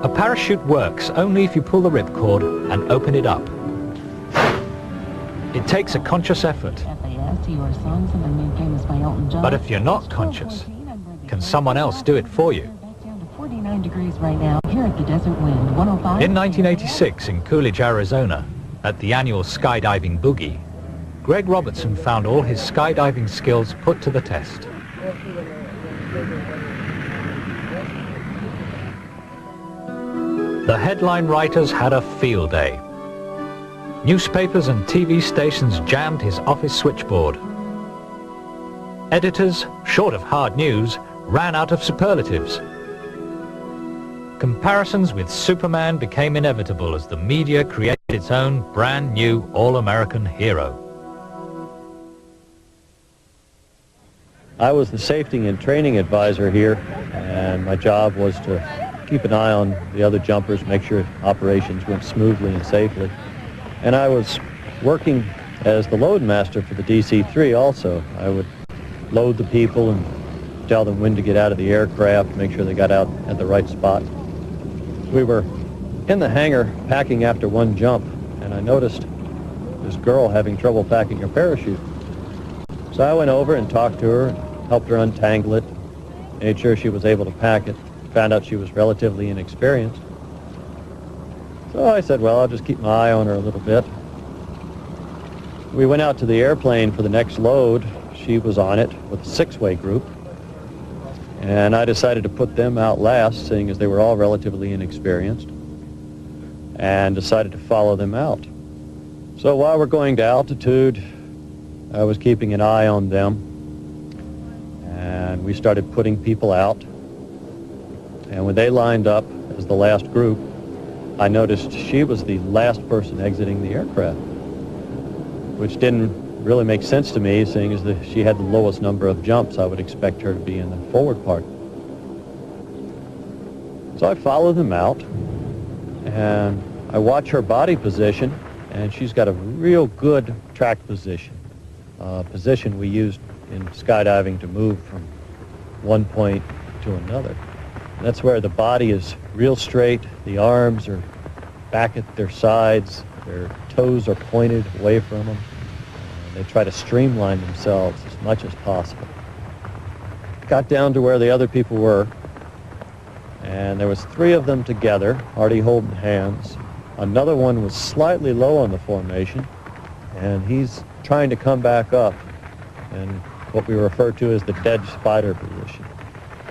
A parachute works only if you pull the ripcord and open it up. It takes a conscious effort. But if you're not conscious, can someone else do it for you? In 1986 in Coolidge, Arizona, at the annual skydiving boogie, Greg Robertson found all his skydiving skills put to the test. The headline writers had a field day. Newspapers and TV stations jammed his office switchboard. Editors, short of hard news, ran out of superlatives. Comparisons with Superman became inevitable as the media created its own brand new all-American hero. I was the safety and training advisor here, and my job was to keep an eye on the other jumpers, make sure operations went smoothly and safely. And I was working as the load master for the DC-3 also. I would load the people and tell them when to get out of the aircraft, make sure they got out at the right spot. We were in the hangar packing after one jump, and I noticed this girl having trouble packing her parachute. So I went over and talked to her, helped her untangle it, made sure she was able to pack it, found out she was relatively inexperienced. So I said, well, I'll just keep my eye on her a little bit. We went out to the airplane for the next load. She was on it with a six-way group. And I decided to put them out last, seeing as they were all relatively inexperienced, and decided to follow them out. So while we're going to altitude, I was keeping an eye on them, and we started putting people out. And when they lined up as the last group, I noticed she was the last person exiting the aircraft, which didn't really make sense to me, seeing as she had the lowest number of jumps. I would expect her to be in the forward part. So I follow them out, and I watch her body position, and she's got a real good track position, position we used in skydiving to move from one point to another. And that's where the body is real straight, the arms are back at their sides, their toes are pointed away from them. They try to streamline themselves as much as possible. Got down to where the other people were, and there was three of them together, already holding hands. Another one was slightly low on the formation, and he's trying to come back up in what we refer to as the dead spider position,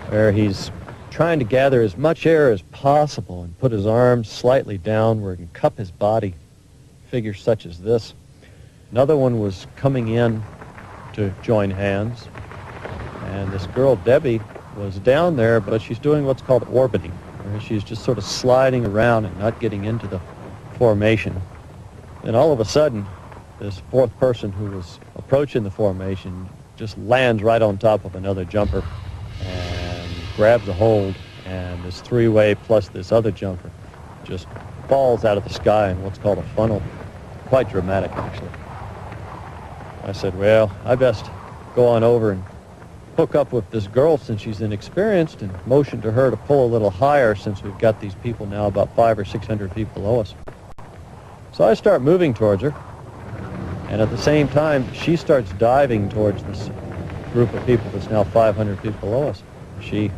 where he's trying to gather as much air as possible and put his arms slightly downward and cup his body, figures such as this. Another one was coming in to join hands, and this girl, Debbie, was down there, but she's doing what's called orbiting, where she's just sort of sliding around and not getting into the formation. And all of a sudden, this fourth person who was approaching the formation just lands right on top of another jumper and grabs a hold, and this three-way plus this other jumper just falls out of the sky in what's called a funnel. Quite dramatic, actually. I said, well, I best go on over and hook up with this girl since she's inexperienced, and motion to her to pull a little higher since we've got these people now about 500 or 600 feet below us. So I start moving towards her, and at the same time, she starts diving towards this group of people that's now 500 feet below us. She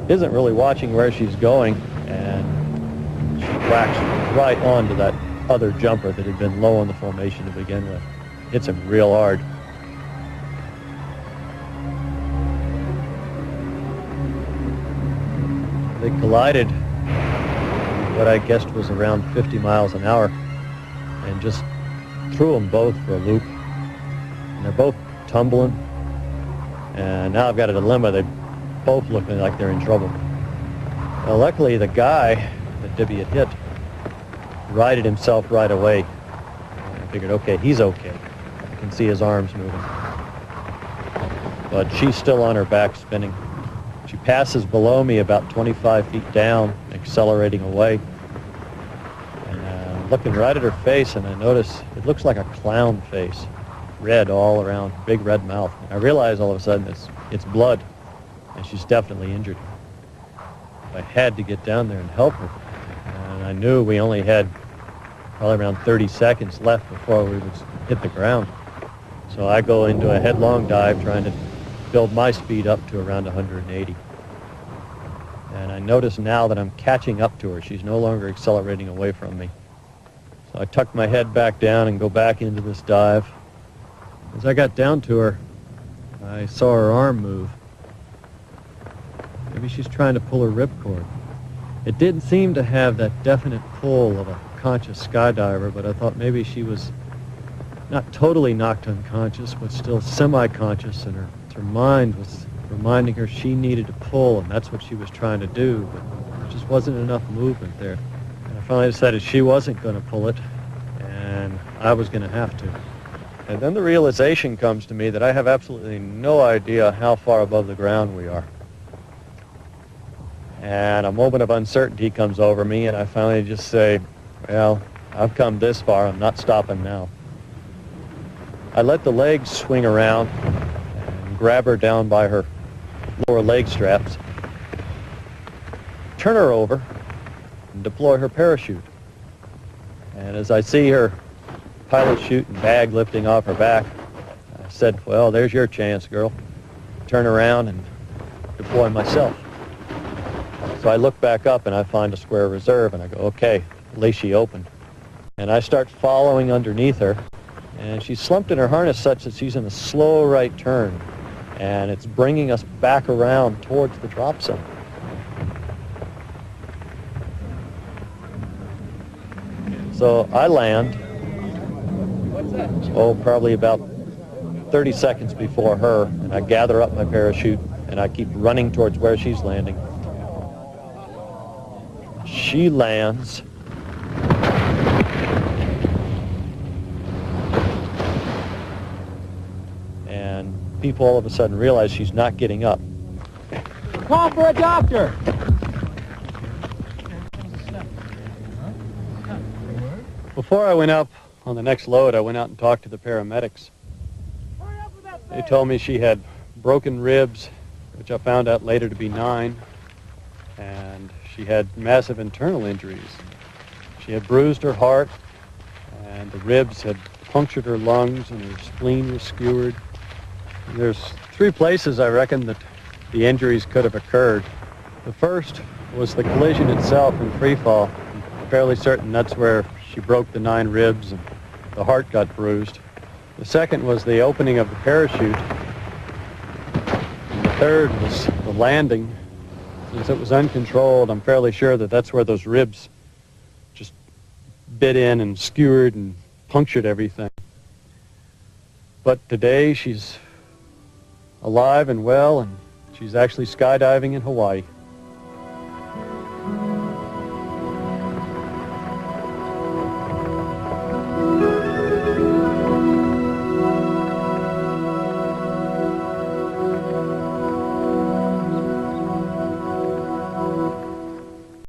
isn't really watching where she's going, and she whacks right onto that other jumper that had been low on the formation to begin with. Hits him real hard. They collided what I guessed was around 50 miles an hour and just threw them both for a loop. And they're both tumbling. And now I've got a dilemma. They're both looking like they're in trouble. Well, luckily the guy that Debbie had hit righted himself right away. I figured, okay, he's okay. I can see his arms moving. But she's still on her back spinning. She passes below me about 25 feet down, accelerating away. And I'm looking right at her face, and I notice it looks like a clown face. Red all around, big red mouth. I realize all of a sudden it's blood, and she's definitely injured. I had to get down there and help her. And I knew we only had probably around 30 seconds left before we would hit the ground. So I go into a headlong dive trying to build my speed up to around 180. And I notice now that I'm catching up to her. She's no longer accelerating away from me. So I tuck my head back down and go back into this dive. As I got down to her, I saw her arm move. Maybe she's trying to pull her ripcord. It didn't seem to have that definite pull of a conscious skydiver, but I thought maybe she was not totally knocked unconscious, but still semi-conscious, and her mind was reminding her she needed to pull, and that's what she was trying to do, but there just wasn't enough movement there. And I finally decided she wasn't going to pull it, and I was going to have to. And then the realization comes to me that I have absolutely no idea how far above the ground we are. And a moment of uncertainty comes over me, and I finally just say, well, I've come this far, I'm not stopping now. I let the legs swing around and grab her down by her lower leg straps, turn her over, and deploy her parachute. And as I see her pilot chute and bag lifting off her back, I said, well, there's your chance, girl. Turn around and deploy myself. So I look back up and I find a square reserve, and I go, okay, at least she opened. And I start following underneath her, and she's slumped in her harness such that she's in a slow right turn, and it's bringing us back around towards the drop zone. So I land, probably about 30 seconds before her, and I gather up my parachute, and I keep running towards where she's landing. She lands, and people all of a sudden realize she's not getting up. Call for a doctor! Before I went up on the next load, I went out and talked to the paramedics. They told me she had broken ribs, which I found out later to be 9, and she had massive internal injuries. She had bruised her heart, and the ribs had punctured her lungs, and her spleen was skewered. And there's 3 places, I reckon, that the injuries could have occurred. The first was the collision itself in free fall. I'm fairly certain that's where she broke the 9 ribs and the heart got bruised. The second was the opening of the parachute. And the third was the landing. Since it was uncontrolled, I'm fairly sure that that's where those ribs just bit in and skewered and punctured everything. But today she's alive and well, and she's actually skydiving in Hawaii.